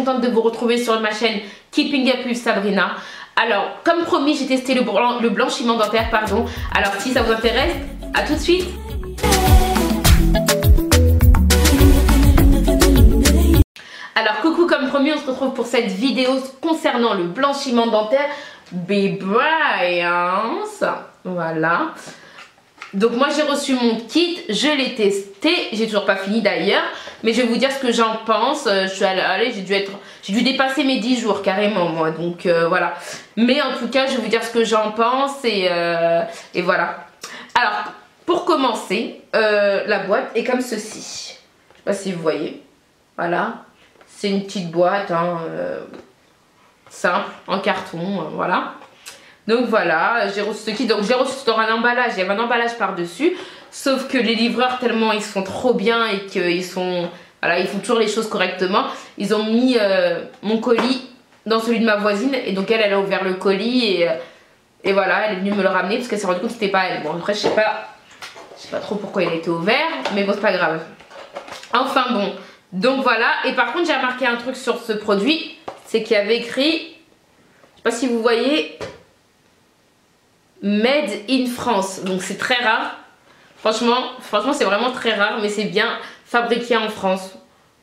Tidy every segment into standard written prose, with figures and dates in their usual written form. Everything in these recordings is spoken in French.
contente de vous retrouver sur ma chaîne Keeping Up with Sabrina. Alors, comme promis, j'ai testé le blanchiment dentaire, pardon. Alors, si ça vous intéresse, à tout de suite. Alors, coucou, comme promis, on se retrouve pour cette vidéo concernant le blanchiment dentaire Brilliance. Voilà. Donc moi j'ai reçu mon kit, je l'ai testé, j'ai toujours pas fini d'ailleurs, mais je vais vous dire ce que j'en pense. Je suis allée, j'ai dû dépasser mes 10 jours carrément moi, donc voilà. Mais en tout cas je vais vous dire ce que j'en pense et voilà. Alors pour commencer, la boîte est comme ceci. Je sais pas si vous voyez, voilà. C'est une petite boîte hein, simple, en carton, voilà. Donc voilà, j'ai reçu ce kit, donc j'ai reçu dans un emballage, il y avait un emballage par dessus, sauf que les livreurs tellement ils sont trop bien et qu'ils sont, voilà, ils font toujours les choses correctement, ils ont mis mon colis dans celui de ma voisine et donc elle a ouvert le colis et voilà, elle est venue me le ramener parce qu'elle s'est rendue compte que c'était pas elle. Bon après je sais pas trop pourquoi il a été ouvert, mais bon c'est pas grave. Enfin bon, donc voilà, et par contre j'ai remarqué un truc sur ce produit, c'est qu'il y avait écrit, je sais pas si vous voyez, Made in France, donc c'est très rare. Franchement c'est vraiment très rare, mais c'est bien fabriqué en France.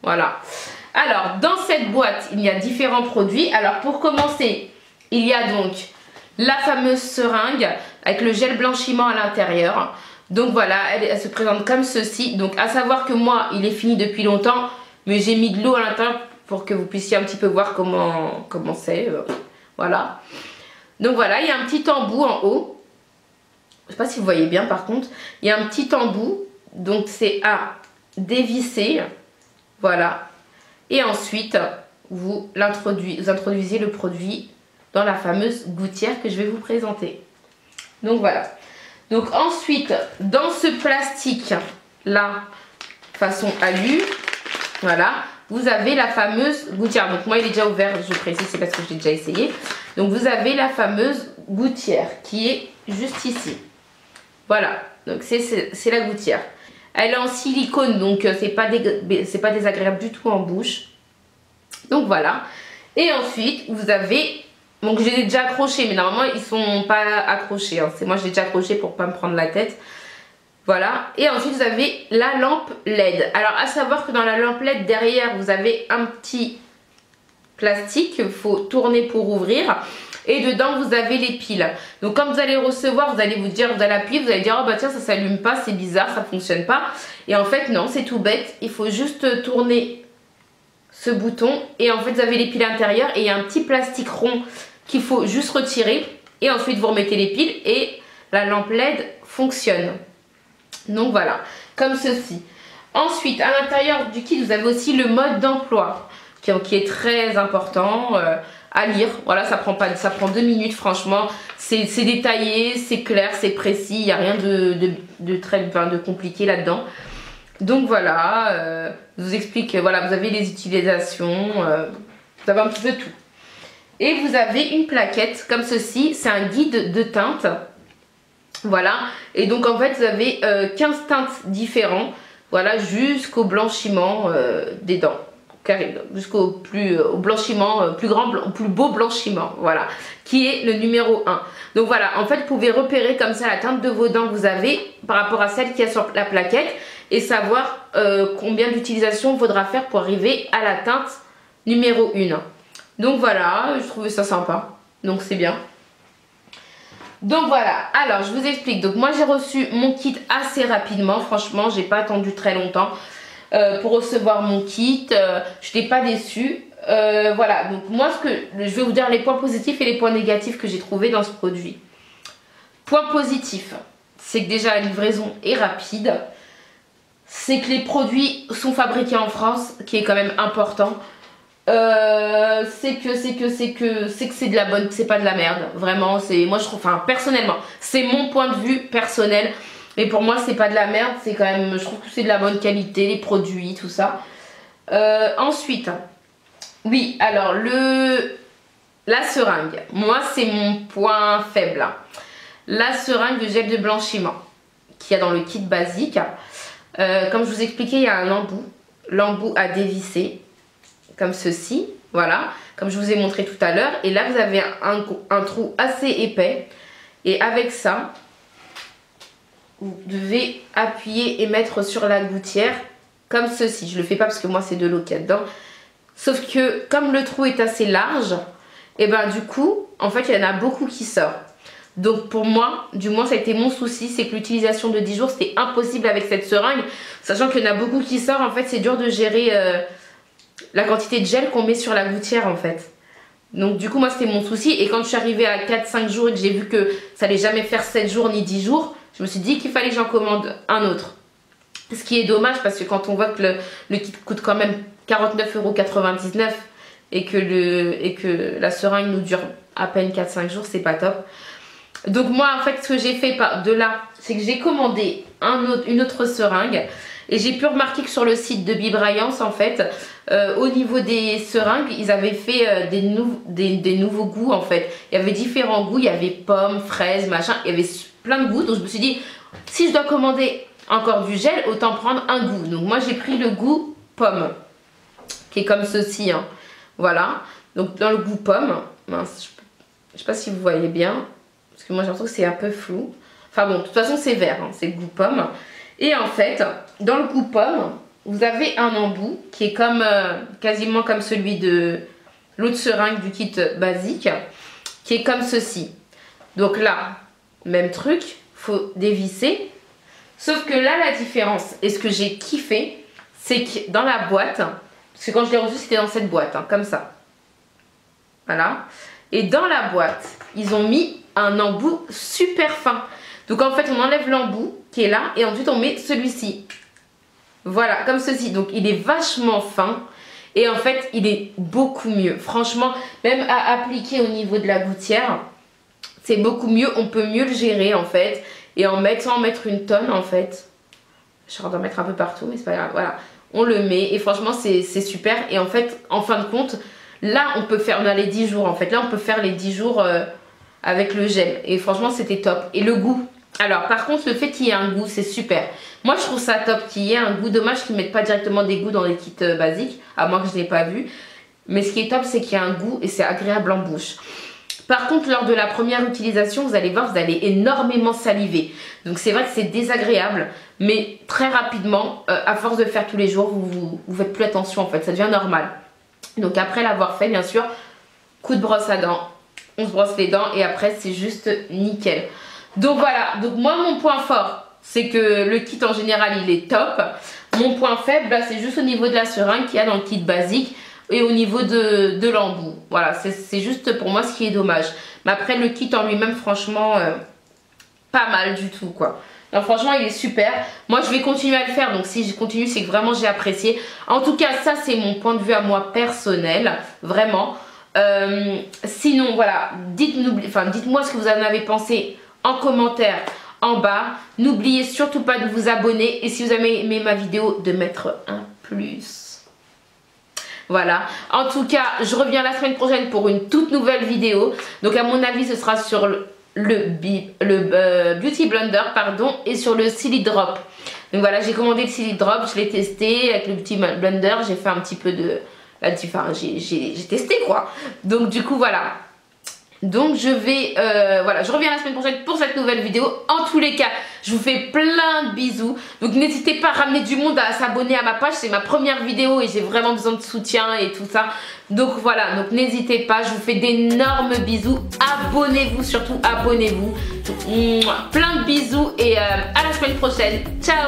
Voilà. Alors dans cette boîte il y a différents produits. Alors pour commencer, il y a donc la fameuse seringue avec le gel blanchiment à l'intérieur. Donc voilà, elle se présente comme ceci. Donc à savoir que moi il est fini depuis longtemps, mais j'ai mis de l'eau à l'intérieur pour que vous puissiez un petit peu voir comment c'est. Voilà. Donc voilà, il y a un petit embout en haut. Je sais pas si vous voyez bien par contre. Il y a un petit embout. Donc c'est à dévisser. Voilà. Et ensuite, vous introduisez le produit dans la fameuse gouttière que je vais vous présenter. Donc voilà. Donc ensuite, dans ce plastique là, façon alu, voilà, vous avez la fameuse gouttière. Donc moi il est déjà ouvert, je précise, c'est parce que j'ai déjà essayé. Donc vous avez la fameuse gouttière qui est juste ici. Voilà, donc c'est la gouttière. Elle est en silicone, donc c'est pas désagréable du tout en bouche. Donc voilà. Et ensuite vous avez, donc je les ai déjà accrochés, mais normalement ils sont pas accrochés. Hein. Moi je les ai déjà accrochés pour pas me prendre la tête. Voilà, et ensuite vous avez la lampe LED. Alors à savoir que dans la lampe LED derrière vous avez un petit plastique qu'il faut tourner pour ouvrir et dedans vous avez les piles. Donc quand vous allez recevoir, vous allez vous dire, vous allez appuyer, vous allez dire oh bah tiens ça s'allume pas, c'est bizarre, ça fonctionne pas. Et en fait non, c'est tout bête, il faut juste tourner ce bouton et en fait vous avez les piles à l'intérieur et il y a un petit plastique rond qu'il faut juste retirer et ensuite vous remettez les piles et la lampe LED fonctionne. Donc voilà, comme ceci. Ensuite, à l'intérieur du kit, vous avez aussi le mode d'emploi qui est très important à lire. Voilà, ça prend 2 minutes, franchement. C'est détaillé, c'est clair, c'est précis. Il n'y a rien de compliqué là-dedans. Donc voilà, je vous explique, voilà, vous avez les utilisations, vous avez un petit peu tout. Et vous avez une plaquette comme ceci, c'est un guide de teinte. Voilà, et donc en fait vous avez 15 teintes différents, voilà, jusqu'au blanchiment des dents, jusqu'au au blanchiment, plus beau blanchiment, voilà, qui est le numéro 1. Donc voilà, en fait vous pouvez repérer comme ça la teinte de vos dents que vous avez par rapport à celle qui est sur la plaquette et savoir combien d'utilisations il faudra faire pour arriver à la teinte numéro 1. Donc voilà, je trouvais ça sympa, donc c'est bien. Donc voilà, alors je vous explique, donc moi j'ai reçu mon kit assez rapidement, franchement j'ai pas attendu très longtemps pour recevoir mon kit, je n'étais pas déçue, voilà, donc moi je vais vous dire les points positifs et les points négatifs que j'ai trouvé dans ce produit. Point positif, c'est que déjà la livraison est rapide, c'est que les produits sont fabriqués en France, qui est quand même important. C'est que c'est de la bonne, c'est pas de la merde, vraiment, moi je trouve, enfin personnellement, c'est mon point de vue personnel, mais pour moi c'est pas de la merde, c'est quand même, je trouve que c'est de la bonne qualité, les produits, tout ça. Ensuite, oui, alors la seringue, moi c'est mon point faible, la seringue de gel de blanchiment qu'il y a dans le kit basique, comme je vous expliquais, il y a un embout, l'embout à dévisser comme ceci, Voilà, comme je vous ai montré tout à l'heure. Et là, vous avez un trou assez épais. Et avec ça, vous devez appuyer et mettre sur la gouttière comme ceci. Je le fais pas parce que moi, c'est de l'eau qu'il y a dedans. Sauf que comme le trou est assez large, et ben du coup, en fait, il y en a beaucoup qui sortent. Donc pour moi, du moins ça a été mon souci, c'est que l'utilisation de 10 jours, c'était impossible avec cette seringue. Sachant qu'il y en a beaucoup qui sortent, en fait, c'est dur de gérer la quantité de gel qu'on met sur la gouttière, en fait. Donc du coup, moi, c'était mon souci. Et quand je suis arrivée à 4-5 jours et que j'ai vu que ça allait jamais faire 7 jours ni 10 jours, je me suis dit qu'il fallait que j'en commande un autre. Ce qui est dommage parce que quand on voit que le kit coûte quand même 49,99 € et que la seringue nous dure à peine 4-5 jours, c'est pas top. Donc moi, en fait, ce que j'ai fait de là, c'est que j'ai commandé une autre seringue. Et j'ai pu remarquer que sur le site de Bibrayance, en fait, au niveau des seringues, ils avaient fait des nouveaux goûts, en fait. Il y avait différents goûts, il y avait pommes, fraises, machin, il y avait plein de goûts. Donc je me suis dit, si je dois commander encore du gel, autant prendre un goût. Donc moi, j'ai pris le goût pomme, qui est comme ceci, hein. Voilà, donc dans le goût pomme, mince, je sais pas si vous voyez bien, parce que moi j'ai l'impression que c'est un peu flou. Enfin bon, de toute façon c'est vert, hein, c'est le goût pomme. Et en fait, dans le goût pomme, vous avez un embout qui est comme quasiment comme celui de l'autre seringue du kit basique, qui est comme ceci. Donc là, même truc, faut dévisser. Sauf que là, la différence, et ce que j'ai kiffé, c'est que dans la boîte, parce que quand je l'ai reçu, c'était dans cette boîte, hein, comme ça. Voilà. Et dans la boîte, ils ont mis un embout super fin. Donc en fait, on enlève l'embout qui est là et ensuite on met celui-ci. Voilà, comme ceci. Donc il est vachement fin et en fait, il est beaucoup mieux. Franchement, même à appliquer au niveau de la gouttière, c'est beaucoup mieux. On peut mieux le gérer en fait. Et sans en mettre une tonne en fait. Je suis en train d'en mettre un peu partout, mais c'est pas grave. Voilà. On le met et franchement c'est super. Et en fait, en fin de compte, là on peut faire, on a les 10 jours en fait. Là on peut faire les 10 jours avec le gel. Et franchement c'était top. Et le goût. Alors par contre le fait qu'il y ait un goût c'est super. Moi je trouve ça top qu'il y ait un goût. Dommage qu'ils ne mettent pas directement des goûts dans les kits basiques. À moins que je n'ai pas vu. Mais ce qui est top c'est qu'il y a un goût et c'est agréable en bouche. Par contre, lors de la première utilisation, vous allez voir, vous allez énormément saliver. Donc c'est vrai que c'est désagréable, mais très rapidement, à force de le faire tous les jours, vous faites plus attention en fait, ça devient normal. Donc après l'avoir fait, bien sûr, coup de brosse à dents, on se brosse les dents et après c'est juste nickel. Donc voilà, donc moi mon point fort, c'est que le kit en général il est top. Mon point faible, là c'est juste au niveau de la seringue qu'il y a dans le kit basique. Et au niveau de l'embout. Voilà, c'est juste pour moi ce qui est dommage. Mais après le kit en lui-même, franchement, pas mal du tout quoi. Non, franchement il est super. Moi je vais continuer à le faire. Donc si je continue c'est que vraiment j'ai apprécié. En tout cas ça c'est mon point de vue à moi personnel. Vraiment. Sinon voilà, dites-moi ce que vous en avez pensé en commentaire en bas. N'oubliez surtout pas de vous abonner. Et si vous avez aimé ma vidéo, de mettre un plus. Voilà, en tout cas je reviens la semaine prochaine pour une toute nouvelle vidéo. Donc à mon avis ce sera sur le Beauty Blender pardon, et sur le Silly Drop. Donc voilà, j'ai commandé le Silly Drop, je l'ai testé avec le Beauty Blender. J'ai fait un petit peu de... Enfin j'ai testé quoi. Donc du coup voilà. Donc je vais, voilà, je reviens la semaine prochaine pour cette nouvelle vidéo. En tous les cas, je vous fais plein de bisous. Donc n'hésitez pas à ramener du monde à s'abonner à ma page. C'est ma première vidéo et j'ai vraiment besoin de soutien et tout ça. Donc voilà, donc n'hésitez pas. Je vous fais d'énormes bisous. Abonnez-vous, surtout abonnez-vous. Plein de bisous et à la semaine prochaine. Ciao!